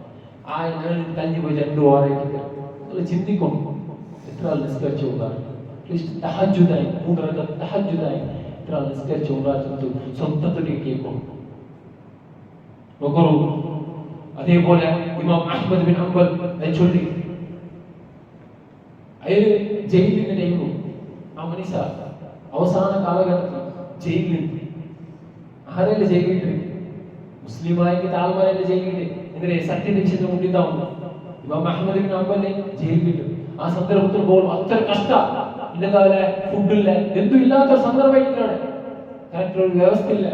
ആ ഞാൻ തല്ലി പോയി 2 വാരമായിട്ട് നിങ്ങൾ ചിന്തിക്കണം എത്ര നിസ്കരിച്ചു ഉണ്ടാകും. അറ്റ്ലീസ്റ്റ് തഹജ്ജുദായി 3 റകഅത്ത് തഹജ്ജുദായി എത്ര നിസ്കരിച്ചു ഉണ്ടാകുന്നത് സ്വന്തത്തിലേക്ക് കേൾക്കണം. നോക്കൂ, അതേപോലെ ഇമാം അഹ്മദ് ബിൻ ഹംബൽ ചൊല്ലി അയാൾ ജയിലിന്റെ ടൈമിലും ആ മനുഷ്യ അവസാന കാലഘട്ടത്തിൽ ജയിലിൽ ആരല്ലേ ജയിലിട്ട് മുസ്ലിമായിട്ട് ആൾമാരല്ലേ ജയിലിട്ട് ഇങ്ങനെ സത്യനിമിഷത്തിന് മുന്നിട്ടാവും. ഇമാം അഹ്മദ് ബിൻ ഹംബലിനെ ജയിലിട്ടു. ആ സന്ദർഭത്തിൽ പോലും അത്ര കഷ്ട ഇന്നത്തെ ഫുഡില്ല എന്തും ഇല്ലാത്ത സന്ദർഭമായിട്ടാണ്, കറക്റ്റ് ഒരു വ്യവസ്ഥയില്ല.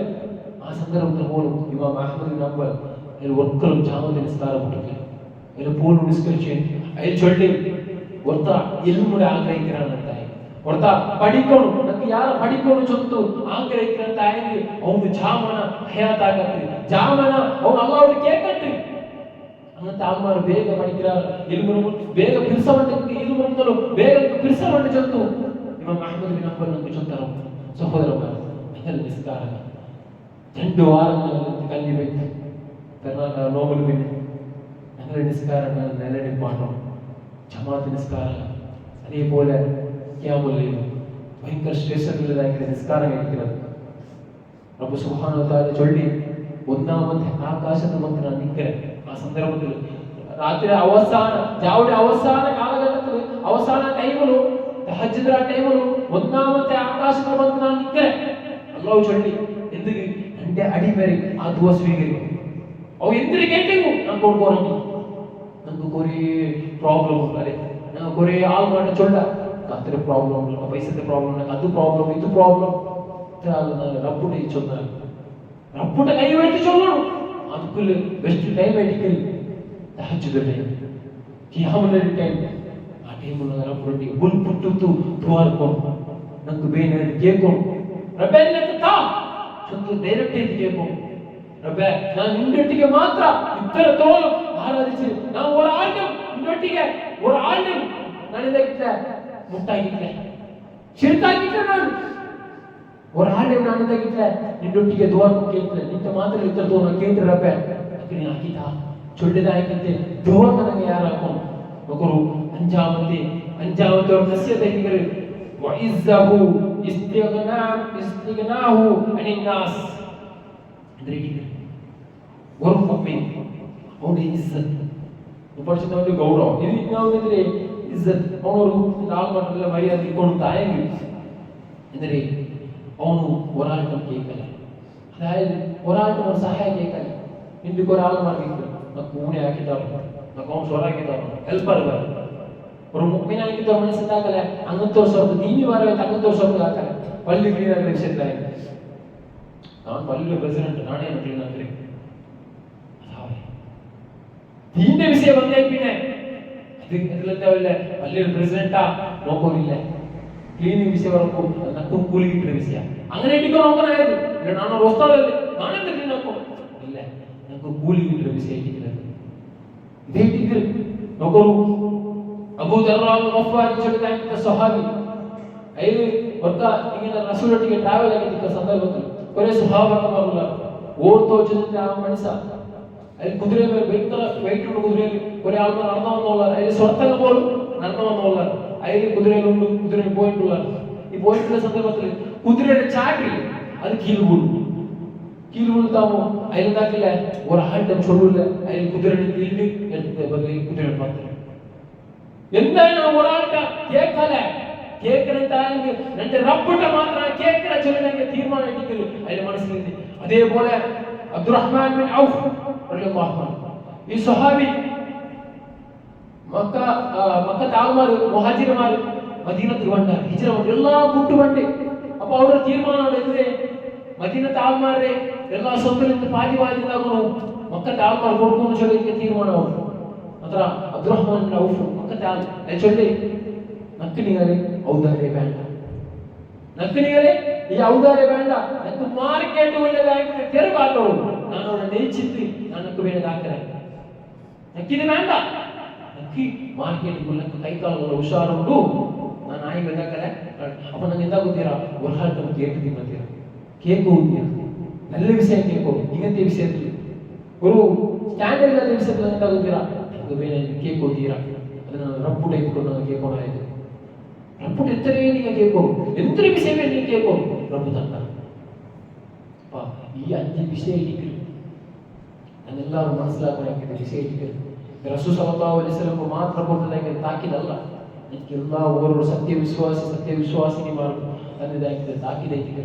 ആ സന്ദർഭത്തിൽ പോലും ഇമാം അഹ്മദ് ബിൻ ഹംബൽ അയാൾ ഒരിക്കലും ജാമത്തെ നിസ്കാരം വിട്ടില്ല. അയാൾ പോലും നിസ്കരിച്ച് അയാൾ ചൊല്ലി ഒത്ത ഇൽമുടെ ആഗ്രഹിക്കാനുണ്ടായി. ഒത്ത പഠിക്കണം, നമുക്ക് ಯಾರು പഠിക്കണം ചൊತ್ತು ആഗ്രഹിക്കാനുണ്ടായെങ്കിൽ അവന് ജാമന ഹയാത്താകത്ത്, ജാമന അവൻ അല്ലാഹുവിനെ കേൾക്കട്ടെ. അങ്ങനത്തെ ആൾമാർ ಬೇಗ പഠിക്കാറ്, ഇൽമുനെ ಬೇಗ പിരിസവണ്ടെങ്കിൽ ഇൽമുണ്ടല്ലോ ಬೇಗ പിരിസവണ്ട് ചൊತ್ತು ഇമാം അഹ്മദ് ബിൻ ഹംബൽ നമുക്ക് ചൊത്തറ. സഹോദരന്മാർ, നിങ്ങൾ നിസ്കാരം 2 വാരങ്ങൾ കല്ലി വെച്ച് കർണാടക നോബൽ പിന്നെ ഞങ്ങളുടെ നിസ്കാരം നിലനിൽപ്പാട്ടം ജമാഅത്ത് നിസ്കാരം. അതേപോലെ ഖിയാമുൽ ലൈൽ ഭയങ്കര ശ്രേഷ്ഠതയുള്ളതായിരിക്കുന്ന നിസ്കാരം കഴിക്കുന്നത്. റബ്ബ് സുബ്ഹാനഹു വ തആല ചൊല്ലി ഒന്നാമത്തെ ആകാശത്ത് വന്ന് നിൽക്കരെ ആ സന്ദർഭത്തിൽ രാത്രി രാവിലെ അവസാന കാലഘട്ടത്തിൽ അവസാന ടൈമിലും തഹജ്ജുദ് ടൈമിലും ഒന്നാമത്തെ ആകാശത്ത് വന്ന് നിൽക്കരെ അല്ലാഹു ചൊല്ലി എന്ത് എന്റെ അടിമേരെ ആ ദുആ സ്വീകരിക്കും. അവ എന്തിനു കേൾക്കുന്നു നമുക്ക് ഓർമ്മ നമുക്ക് കുറേ പ്രോബ്ലം അല്ലെ, ഞങ്ങൾക്ക് കുറേ ആൾക്കാരുടെ ചൊല്ല അത്ര പ്രോബ്ലം ഉണ്ട്, പൈസത്തെ പ്രോബ്ലം ഉണ്ട്, അത് പ്രോബ്ലം ഇത് പ്രോബ്ലം. റബ്ബുടെ ചൊന്നാൽ റബ്ബുടെ കൈ വേണ്ടി ചൊല്ലണം. അതുക്കുള്ള ബെസ്റ്റ് ടൈം ആയിരിക്കും തഹജ്ജുദ് ടൈം, ഖിയാമുൽ ലൈൽ ടൈം. ആ ടൈമുള്ള റബ്ബുടെ ബുൽ പുട്ടുത്തു ദ്വാർക്കും നമുക്ക് ಬೇನೆ കേൾക്കും. റബ്ബേ നിനക്ക് താ ചൊല്ല് ഡയറക്റ്റ് ആയിട്ട് കേൾക്കും. റബ്ബേ ഞാൻ നിന്നൊട്ടിಗೆ ಮಾತ್ರ ഇത്രത്തോളം ആരാധിച്ച് ഞാൻ ഒരാളും നിന്നൊട്ടിಗೆ ഒരാളും ഞാൻ എന്താക്കില്ല മുട്ടാക്കില്ല ശിർക്കാക്കില്ല. ഞാൻ ഒരാളും ഞാൻ എന്താക്കില്ല നിന്നൊട്ടിಗೆ ദ്വാർക്കും കേൾക്കില്ല. നിന്റെ ಮಾತ್ರ ഇത്രത്തോളം കേട്ട് റബ്ബേ അക്കിനി ആക്കിതാ ചൊല്ലിതായിക്കത്തെ ദ്വാ ನನಗೆ ಯಾರಾക്കും. നോക്കൂ, അഞ്ചാമത്തെ ഒരു നസിഹത്ത് വഇസ്സഹു ഇസ്തിഗ്നാഹു അനിന്നാസ്. ഒരു മുഅ്മിൻ അവന്റെ ഇസ്സത്ത് പഠിച്ചവന്റെ ഗൗരവം ഇത് ഇന്നാവുന്നതിലെ ഇസ്സത്ത് അവനൊരു ആൾമാട്ടുള്ള മര്യാദ കൊടുത്തായെങ്കിൽ എന്തിനെ അവನು ഒരാൾക്കും കേൾക്കല. അതായത് ഒരാൾക്കും ഒരു സഹായം കേൾക്കല. ഇന്ത്യക്ക് ഒരാൾ മാറിയിട്ട് നമുക്ക് ഊണെ ആക്കിത്തരണം, നമുക്ക് അവൻ സ്വറാക്കിത്തരണം, ഹെൽപ്പർ വരും. ഒരു മുഅ്മിനായിട്ട് മനസ്സിലാക്കല അങ്ങനത്തെ ഒരു സ്വർക്ക് ദീനി പറയുന്നത് അങ്ങനത്തെ ഒരു സ്വർക്ക് ആക്കല. പള്ളി ക്ലീൻ ആക്കുന്ന വിഷയത്തിലായി நான் பள்ளியில பிரசிடென்ட் நானே எனக்கு நினைக்கிறேன். ദീന്റെ വിഷയം വന്നേ പിന്നെ അത് ഇതിലെന്താവില്ല പള്ളിയിൽ പ്രസിഡന്റാ നോക്കില്ല, ക്ലീനിങ് വിഷയം ഉറപ്പും നക്കും കൂലി കിട്ടുന്ന വിഷയം അങ്ങനെ എനിക്ക് നോക്കാനായത് ഇല്ല. നാണോ റോസ്താവല്ലേ നാണെന്ത് ക്ലീൻ ആക്കും ഇല്ല, ഞങ്ങൾക്ക് കൂലി കിട്ടുന്ന വിഷയം ഇതേ ടിക്കർ നോക്കൂ. അബൂ ദർറാ ഗഫാരി ചൊല്ലുന്ന സ്വഹാബി അയാൾ ഒറ്റ ഇങ്ങനെ റസൂലൊട്ടിಗೆ ട്രാവൽ ആക്കിയ സന്ദർഭത്തിൽ കുറെ സ്വഭാവമാറുള്ള ഓർത്തോ വെച്ചിട്ട് ആ മനുഷ്യ അതിൽ കുതിര ഭയങ്കര വെയിറ്റ് ഉണ്ട്. കുതിരയിൽ കുറെ ആൾക്കാർ നടന്നു വന്നുള്ള അതിൽ സ്വർത്തങ്ങൾ പോലും നടന്നു വന്നുള്ള അതിൽ കുതിരയിലുണ്ട്, കുതിരയിൽ പോയിട്ടുള്ള ഈ പോയിട്ടുള്ള സന്ദർഭത്തിൽ കുതിരയുടെ ചാട്ടിൽ ആ അത് കീഴുകൊടുത്താമോ അതിലെന്താക്കില്ല ഒരാളുടെ ചൊല്ലില്ല അതിൽ കുതിരനെ കീഴിൽ എടുത്ത് കുതിര പത്ത് എന്താണ് ഒരാളുടെ കേൾക്കല കേൾക്കണെന്തായെങ്കിൽ രണ്ട് റബ്ബിന്റെ മാത്രം കേൾക്കല ചൊല്ലണമെങ്കിൽ തീരുമാനം എടുക്കല് അതിന്റെ മനസ്സിൽ. അതേപോലെ അബ്ദുറഹ്മാൻ ബിൻ ഔഫ് റളിയല്ലാഹു അൻഹു ഈ സ്വഹാബി മക്കത്തെ ആൾമാര് മുഹാജിർമാര് മദീനത്തിൽ വണ്ട ഹിജ്റ എല്ലാം കൂട്ടുവണ്ട്. അപ്പൊ അവരുടെ തീരുമാനമാണ് എതിരെ മദീനത്തെ ആൾമാരെ എല്ലാ സ്വത്തിലും പാതി ഇതാകണോ മക്കത്തെ ആൾമാർ കൊടുക്കുമെന്ന് ചൊല്ലിയ തീരുമാനമാണ്. അത്ര അബ്ദുറഹ്മാൻ ബിൻ ഔഫ് മക്കത്തെ ആൾ ചൊല്ലി നക്കിനികളെ ഔദാര്യ വേണ്ട, നക്കിനികളെ ഈ ഔദാര്യ വേണ്ട, എനിക്ക് മാർക്കേറ്റ് ഉള്ളതായിട്ട് തെരുവാക്കോളൂ, ഞാൻ അവിടെ നെയ്ച്ചിട്ട് എനിക്ക് വേണ്ടതാക്കല, നക്കിന് വേണ്ട, നക്കി മാർക്കേറ്റ് കൈക്കാളുള്ള ഉഷാറുണ്ടു, ನಾನು ಆಯಿ ಬೇಕಾಕಲ್ಲ ಅಪ್ಪ ನಂಗೆ ಎಂತ ಗೊತ್ತೀರಾ ಒಂದು ಹಾಡು ಕೇಕು ತಿಮ್ಮತ್ತೀರಾ ಕೇಕು ಹೋಗ್ತೀರಾ നല്ല വിഷയം കേൾക്കോ ഇങ്ങനത്തെ വിഷയത്തിൽ ഒരു സ്റ്റാൻഡേർഡ് ഇല്ലാത്ത വിഷയത്തിൽ എന്താ ಗೊತ್ತೀರಾ കേക്ക് തീരാ അതിന് റബ്ബുടെ കൊണ്ട് കേൾക്കണമായത് റബ്ബുടെ എത്രയും നിങ്ങൾ കേൾക്കോ എന്തൊരു വിഷയമേ നീ കേൾക്കോ റബ്ബു തന്ന ഈ 5 വിഷയം ഇരിക്കലും അതെല്ലാവരും മനസ്സിലാക്കണമെങ്കിൽ വിഷയം ഇരിക്കലും റസൂൽ സല്ലല്ലാഹു അലൈഹി വസല്ലം മാത്രം കൊടുത്തതായി താക്കീതല്ല, എല്ലാ ഓരോ സത്യവിശ്വാസിനിമാർക്കും അതിൻ്റെതായിട്ട് താക്കീതായിട്ട്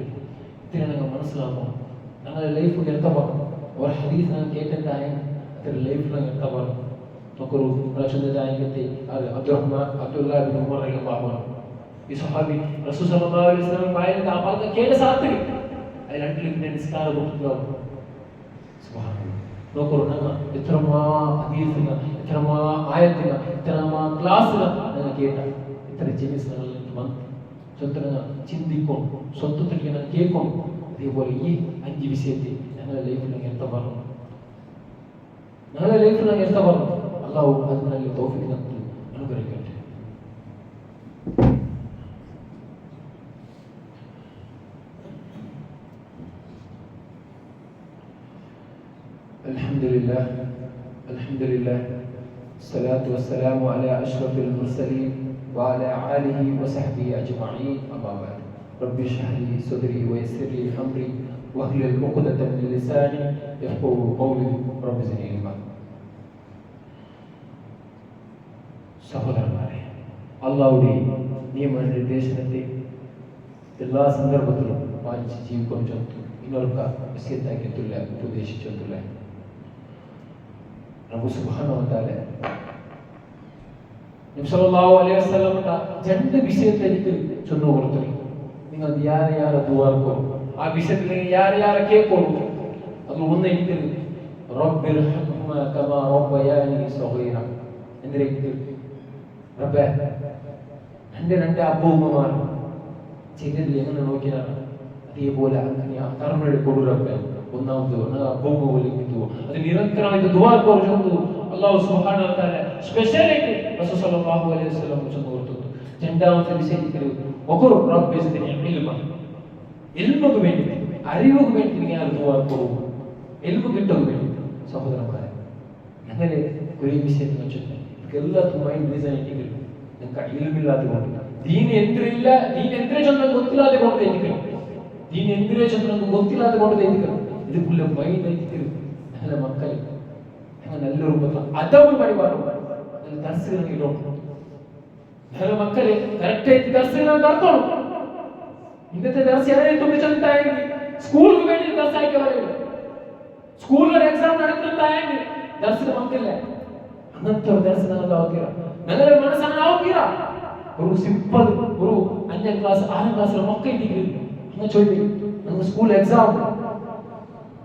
ഇത്തിരി നിങ്ങൾ മനസ്സിലാക്കണം. ഞങ്ങളുടെ ലൈഫ് എത്ത പറഞ്ഞു ഒരു ഹദീസ് ഞാൻ കേട്ടിട്ടായ അത്ര ലൈഫിൽ എത്ത പറഞ്ഞു നമുക്കൊരു പ്രശ്നതായിട്ട് അബ്ദുല്ലാ ബിൻ ഉമർ റളിയല്ലാഹു അൻഹു ഈ സ്വഹാബി റസൂൽ സല്ലല്ലാഹു അലൈഹി വസല്ലം പറയുന്നത് ആ പറഞ്ഞ കേട്ട സാത്ത് അതിൽ രണ്ടിലും നിസ്കാരം കൊടുത്തു. നോക്കൂ ഞങ്ങൾ എത്രമാ ഹദീസിന് എത്രമാ ആയത്തിന് എത്രമാ ക്ലാസ്സിന് ഞങ്ങൾ കേട്ട ഇത്ര ജനിസ് ഞങ്ങളിലേക്ക് വന്നു സ്വന്തം ചിന്തിക്കും സ്വന്തത്തിൽ ഞങ്ങൾ കേൾക്കും. അതേപോലെ ഈ 5 വിഷയത്തിൽ ഞങ്ങളുടെ ലൈഫിൽ ഞങ്ങൾ എത്ത പറഞ്ഞു, ഞങ്ങളുടെ ലൈഫിൽ ഞങ്ങൾ എത്ത പറഞ്ഞു. അല്ലാഹു അതിനുള്ള തൗഫീഖ് നമുക്ക് അനുഗ്രഹിക്കട്ടെ. الحمد لله الصلاة والسلام على أشرف المرسلين وعلى آله وصحبه أجمعين أما بعد رب اشرح لي صدري ويسر لي أمري واحلل عقدة من لساني يفقهوا قولي رب زدني علما. സഹോദരന്മാരെ, അല്ലാഹുവിന്റെ നിയമനിർദ്ദേശത്തെ എല്ലാ സന്ദർഭത്തിലും പാലിച്ച് ജീവിക്കുന്ന നിങ്ങൾക്ക് വസിയത്താക്കിയിട്ടില്ല, ഉപദേശിച്ചിട്ടില്ല. റബ്ബ് സുബ്ഹാനഹു വ തആല നബി സല്ലല്ലാഹു അലൈഹി വസല്ലം 2 വിഷയത്തിലേക്ക് ചൊന്നു കൊടുത്തു. നിങ്ങൾ യാരെ ദുആർക്കോ ആ വിഷയത്തിൽ യാരെ കേൾക്കോ അത് ഒന്ന് എനിക്ക് റബ്ബിർഹംഹുമാ കമാ റബ്ബയാനി സഗീറ എന്തിലേക്ക് റബ്ബേ എൻ്റെ 2 അപ്പൂമ്മമാർ ചെയ്തതിൽ എങ്ങനെ നോക്കിയാണ് അതേപോലെ അങ്ങനെ ആ കർമ്മയുടെ കൊടുറബ്ബേ ഒന്നാമത് അപ്പൂമ്മ വിളിക്കുന്നു അത് നിരന്തരമായിട്ട് ദുആർക്കോ ചൊന്നു അല്ലാഹു സുബ്ഹാനഹു വ തആല സ്പെഷ്യലായിട്ട് റസൂൽ സല്ലല്ലാഹു അലൈഹി വസല്ലം ചൊന്നു കൊടുത്തു. രണ്ടാമത്തെ വിഷയത്തിൽ ഒകർ റബ്ബി സിദ്നി ഇൽമുക്ക് വേണ്ടി അറിവുക്ക് വേണ്ടി നിങ്ങൾ ദുആർക്കോ ഇൽമു കിട്ടുക വേണ്ടി. സഹോദരന്മാരെ, അങ്ങനെ ഒരു വിഷയത്തിൽ വെച്ചിട്ട് എല്ലാത്തും മൈൻഡ് ഡിസൈനിങ് നിങ്ങൾക്ക് ഇൽമില്ലാതെ കൊണ്ട് ദീൻ എന്തില്ല ദീൻ എന്തിനെ ചൊന്നു ಗೊತ್ತಿല്ലാതെ കൊണ്ട് തെറ്റിക്കണം, ദീൻ എന്തിനെ ചൊന്നു ಗೊತ್ತಿല്ലാതെ കൊണ്ട് തെറ്റിക്കണം. ഇതുക്കുള്ള മൈൻഡ് തെറ്റിക്കണം. ഞങ്ങളുടെ മക്കൾ ഞങ്ങൾ നല്ല രൂപത്തിൽ അതവ് പരിപാടി ദർശനം ഇടണം. ഞങ്ങളുടെ മക്കളെ കറക്റ്റായിട്ട് ദർശനം നടത്തണം. ഇന്നത്തെ ദർശനം തുമ്പിച്ചെന്തായെങ്കിൽ സ്കൂളിന് വേണ്ടി ദർശനಕ್ಕೆ വരും, സ്കൂളിൽ എക്സാം നടത്തുന്നതായെങ്കിൽ ദർശനം മക്കളില്ല. അങ്ങനത്തെ ഒരു ദർശനം ആവുകയില്ല. ഞങ്ങളുടെ മനസ്സങ്ങനെ ആവുകയില്ല. ഒരു സിമ്പിൾ ഒരു 5ാം ക്ലാസ് 6ാം ക്ലാസ്സിലെ മക്കൾ അങ്ങനെ ചൊല്ലി നമുക്ക് സ്കൂൾ എക്സാം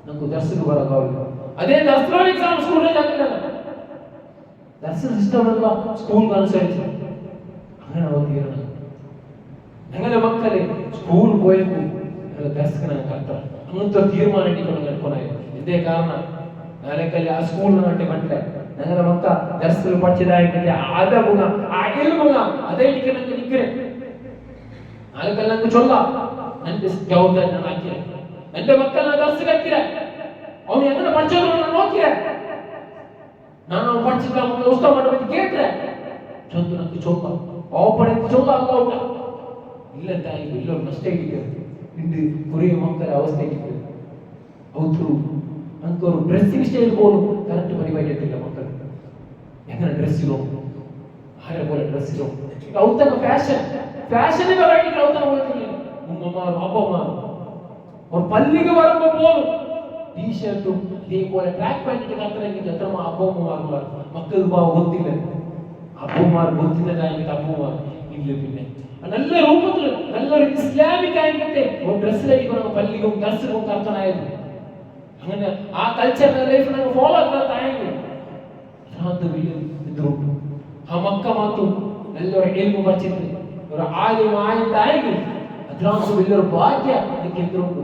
നമുക്ക് ദർശനം പറയാവില്ല. അതേ ദർശനം എക്സാം സ്കൂളിൽ ദർശന സിസ്റ്റമുള്ള സ്കൂളിന് അനുസരിച്ച് അങ്ങനെ ആവുകയാണ്. ഞങ്ങളുടെ മക്കളെ സ്കൂൾ പോയപ്പോൾ ഞങ്ങളുടെ ദർശനം കറക്റ്റാണ്. അങ്ങനത്തെ തീരുമാനം എടുക്കണം എടുക്കണേ. എന്തേ കാരണം നാളേക്കല്ല ആ സ്കൂളിനെ കണ്ടി പറ്റില്ല. ഞങ്ങളുടെ മക്ക ദർശനം പഠിച്ചതായിട്ട് അതമുക ആ ഇൽമുക അതേ ഇരിക്കണമെങ്കിൽ നിൽക്കേ നാളേക്കല്ല ഞങ്ങൾക്ക് ചൊല്ലാം എന്റെ ജവാബ്ദാരി ഞാൻ ആക്കിയ എന്റെ മക്കൾ ഞാൻ ദർശനത്തില്ല അവന് എങ്ങനെ പഠിച്ചത് ഞാൻ നോക്കിയ ನಾನು പഠിച്ചിട്ട് ഉസ്താദ് മടക്കി കേട്ടേ ചൊന്നു നമുക്ക് ചൊല്ലാം ഓപ്പൺ ചൊല്ലാം അല്ലാഹു ഇല്ല തായി ഇല്ല മിസ്റ്റേക്ക് ഇന്ന് കുറേ മക്കളെ അവസ്ഥയ്ക്ക് നമുക്കൊരു ഡ്രസ്സിംഗ് സ്റ്റൈൽ പോലും കറക്റ്റ് പരിപാടിയിട്ടില്ല. മക്കൾ എങ്ങനെ ഡ്രസ് ഇടും, ആരെ പോലെ ഡ്രസ് ഇടും, ഔത്തങ്ങ ഫാഷന് വെറൈറ്റി ഔത്തങ്ങ പോയിട്ടില്ല. ഉമ്മമാരും അപ്പമാരും ഒരു പള്ളിക്ക് വരുമ്പോ പോലും ടീഷർട്ടും ഇതേപോലെ ട്രാക്ക് പാൻറ്റിട്ട് കത്തിറങ്ങിട്ട് എത്ര അപ്പമാർ മക്കൾക്ക് ಗೊತ್ತಿಲ್ಲ. അപ്പമാർ ಗೊತ್ತಿല്ല കഴിഞ്ഞിട്ട് അപ്പമാർ ഇല്ല. പിന്നെ നല്ല രൂപത്തിൽ നല്ലൊരു ഇസ്ലാമിക് ആയിട്ട് ഒരു ഡ്രസ്സിലായിരിക്കും പള്ളിക്കും ദർശനവും കർത്തനായത്. അങ്ങനെ ആ കൾച്ചർ ലൈഫ് ഫോളോ ആക്കാത്തായെങ്കിൽ ആ മക്ക മാത്രം നല്ലൊരു എൽമു പഠിച്ചിട്ട് ഒരു ആദ്യമായിട്ടായെങ്കിൽ അതിനകത്ത് വലിയൊരു ഭാഗ്യ എനിക്ക് എന്തുണ്ട്.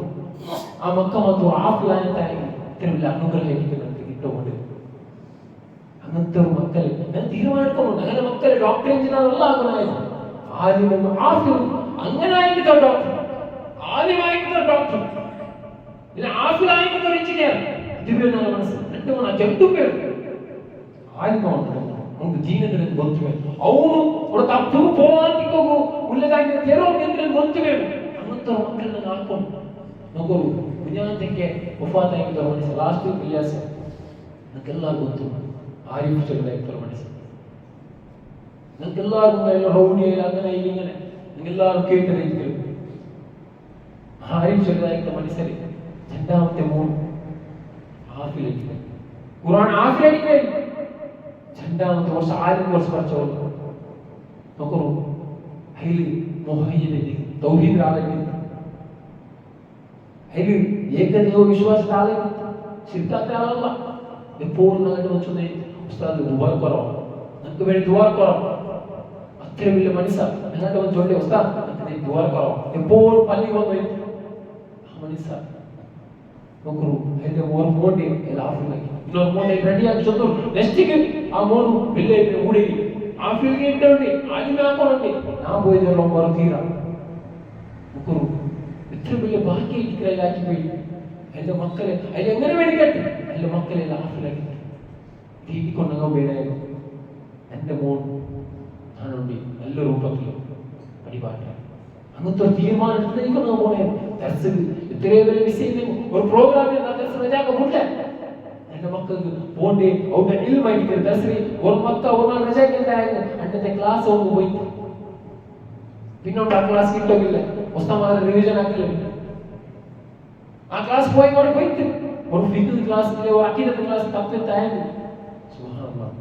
ആ മക്ക മാത്രം ആഫിലായിട്ടായെങ്കിൽ ഇത്ര വലിയ അനുഗ്രഹം എനിക്ക് കിട്ടുകൊണ്ട് അങ്ങനത്തെ ഒരു മക്കൾ ഞാൻ തീരുമാനിക്കുന്നുണ്ട്. അങ്ങനെ മക്കൾ ഡോക്ടർ എഞ്ചിനീയർ എല്ലാം ആകുന്നായിരുന്നു. ആദ്യം ആഫിലും അങ്ങനെ ആയിരിക്കും ഡോക്ടർ, ആദ്യമായിരിക്കും ഡോക്ടർ, പിന്നെ ആഫിലായിരിക്കും ഒരു എഞ്ചിനീയർ. ദിവ്യ മനസ്സ് രണ്ട് മൂന്ന് ജബ്ദു പേര് ആയിരിക്കും നമുക്ക് ജീവനത്തിൽ ಗೊತ್ತಿವೆ. ಅವನು ಅವರ ತಪ್ಪು ಹೋಗೋ ಉಲ್ಲದಾಗಿ ತೆರೋ ಅಂದ್ರೆ ಗೊತ್ತಿವೆ. ಅನ್ನಂತ ಮಕ್ಕಳನ್ನ ಹಾಕೊಂಡು ಮಗು ವಿಜ್ಞಾನಕ್ಕೆ ವಫಾತ್ ಆಗಿದ್ದ ಮನುಷ್ಯ ಲಾಸ್ಟ್ ಇಲಿಯಾಸ್ ನಮಗೆಲ್ಲ ಗೊತ್ತು. ಆರಿಫ್ ಚಲದಾಗಿದ್ದ ಮನುಷ್ಯ ನಮಗೆಲ್ಲ ಗೊತ್ತ. ಎಲ್ಲ ರೌಡಿ അങ്ങനെ ഇങ്ങനെ നിങ്ങളെല്ലാവരും കേട്ടിരിക്കും. ആരിഫ് ചലದಾಗಿದ್ದ മനുഷ്യരെ രണ്ടാമത്തെ മോൻ ആഫിലേക്ക് ഖുർആൻ ആഫിലേക്ക് രണ്ടാമത്തെ വർഷം 6 വർഷം പഠിച്ചോളൂ. നോക്കൂ അതിൽ മുഹയ്യിദിന്റെ തൗഹീദ് ആളെങ്കിൽ അതിൽ ഏകദൈവ വിശ്വാസത്തെ ആളെങ്കിൽ ശിർക്കാത്ത ആളല്ല. എപ്പോഴും ഞങ്ങളുടെ വെച്ചൊന്ന് ഉസ്താദ് ദുആ കുറോ, നമുക്ക് വേണ്ടി ദുആ കുറോ, അത്ര വലിയ മനുഷ്യ ഞങ്ങളുടെ വന്ന് ചൊല്ലി ഉസ്താദ് നമുക്ക് ദുആ കുറോ, എപ്പോഴും പള്ളി വന്നു ആ മനുഷ്യ നോക്കൂ. അതിന്റെ ഒരു മോണ്ടി ಎಲ್ಲ ಆಫಿಲಾಗಿ ಇನ್ನೊಂದು മോണ്ടി ರೆಡಿಯಾಗಿ ಚಂದ್ರು ನೆಕ್ಸ್ಟಿಗೆ ಆ ಮೋನು ಬಿಲ್ಲೆ ಊಡಿ ಆಫಿಲ್ಗೆ ಇಟ್ಟುಂಡಿ ಆದಿಮೆ ಹಾಕೊಂಡಿ ನಾ പോയതല്ലോ മറുതീര നോക്കൂ. എത്ര വലിയ ഭാഗ്യം ഇരിക്കാക്കി പോയി. എൻ്റെ മക്കളെ അതിൽ എങ്ങനെ മേടിക്കട്ടെ, എൻ്റെ മക്കളെല്ലാം ആഫിലാക്കി തീറ്റിക്കൊണ്ടങ്ങ വേണമായിരുന്നു. എൻ്റെ മോൻ ഞാനുണ്ടി നല്ല രൂപത്തിൽ പടിപാട്ട അങ്ങനത്തെ ഒരു തീരുമാനം എടുത്തിരിക്കുന്നു. പോണേ ദർശനം ഇത്രയും വലിയ വിഷയം ഒരു പ്രോഗ്രാമിൽ രജാക്കുണ്ട്. എൻ്റെ മക്കൾക്ക് പോണ്ടേ അവിടെ ഇൽമായിരിക്കും ദർശനം ഒരു മക്ക ഒരു നാൾ രജാക്കുണ്ടായിരുന്നു. അന്നത്തെ ക്ലാസ് ഒന്ന് പോയി പിന്നോട്ട് ആ ക്ലാസ് കിട്ടില്ല. ഉസ്താദ് റിവിഷൻ ആക്കില്ല. ആ ക്ലാസ് പോയി പോയിട്ട് ഒരു ഫിഖ് ക്ലാസ്സിലെ ഒരു അഖീദത്ത് ക്ലാസ് തപ്പിട്ടായിരുന്നു. സുബ്ഹാനല്ലാഹ്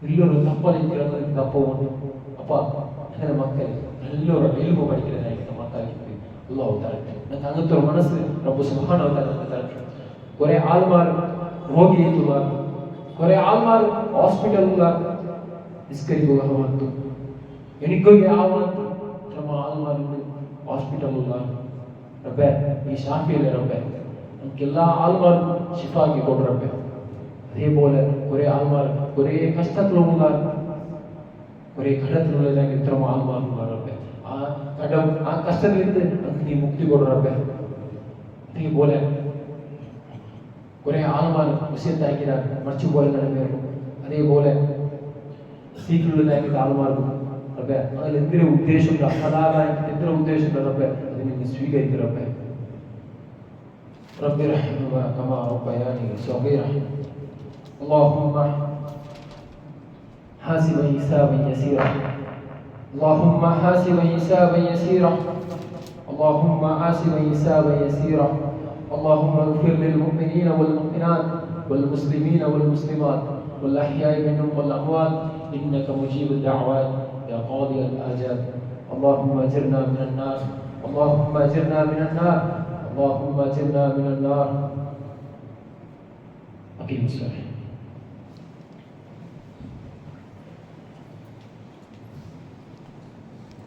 വലിയൊരു തപ്പലിരിക്കുന്നത് തപ്പുണ്ട്. അപ്പൊ അങ്ങനെ മക്കൾ നല്ലൊരു ഇൽമു പഠിക്കുന്നതായിട്ട് മക്കളാക്കി അല്ലാഹു തആല നമുക്ക് അങ്ങനത്തെ ഒരു മനസ്സ് റബ്ബ് സുബ്ഹാനഹു വ തആല തരും. കുറെ ആൾമാർ രോഗിയായിട്ടുള്ള, കുറെ ആൾമാർ ഹോസ്പിറ്റലിലുള്ള നിസ്കരിക്കുക വന്നു. എനിക്കൊക്കെ ആവാത്ത ആൾമാരുണ്ട് ഹോസ്പിറ്റലിലുള്ള. റബ്ബേ ഈ ഷാഫിയിലെ റബ്ബേ നമുക്ക് എല്ലാ ആൾമാർക്കും ശിഫാക്കി കൊടു റബ്ബേ. അതേപോലെ കുറെ ആൾമാർ കുറെ കഷ്ടത്തിലുള്ള, കുറെ കടത്തിലുള്ള ഇത്ര ആൾമാരുള്ള റബ്ബേ. ആ കടം ആ കഷ്ടത്തിൽ നിന്ന് നമുക്ക് നീ മുക്തി കൊടു റബ്ബേ. അതേപോലെ കുറെ ആൾമാർ മുസ്ലിത്താക്കിയതാണ് മറിച്ചുപോലെ നടന്നു. അതേപോലെ സീറ്റുള്ളതാക്കിയ ആൾമാർക്കും റബ്ബേ അതിൽ എന്തിനു ഉദ്ദേശമുണ്ട്, അതാകാനായിട്ട് എത്ര ഉദ്ദേശമുണ്ട് റബ്ബേ അതിനെ നീ സ്വീകരിക്കും റബ്ബേ. رب ارحمهما كما ربياني صغيرا اللهم حاسبا حسابا يسيرا اللهم حاسبا حسابا يسيرا اللهم حاسبا حسابا يسيرا اللهم اغفر للمؤمنين والمؤمنات والمسلمين والمسلمات والأحياء منهم والأموات إنك مجيب الدعوات يا قاضي الحاجات اللهم أجرنا من النار اللهم أجرنا من النار اللهم أجرنا من النار. أقيم الصلاة.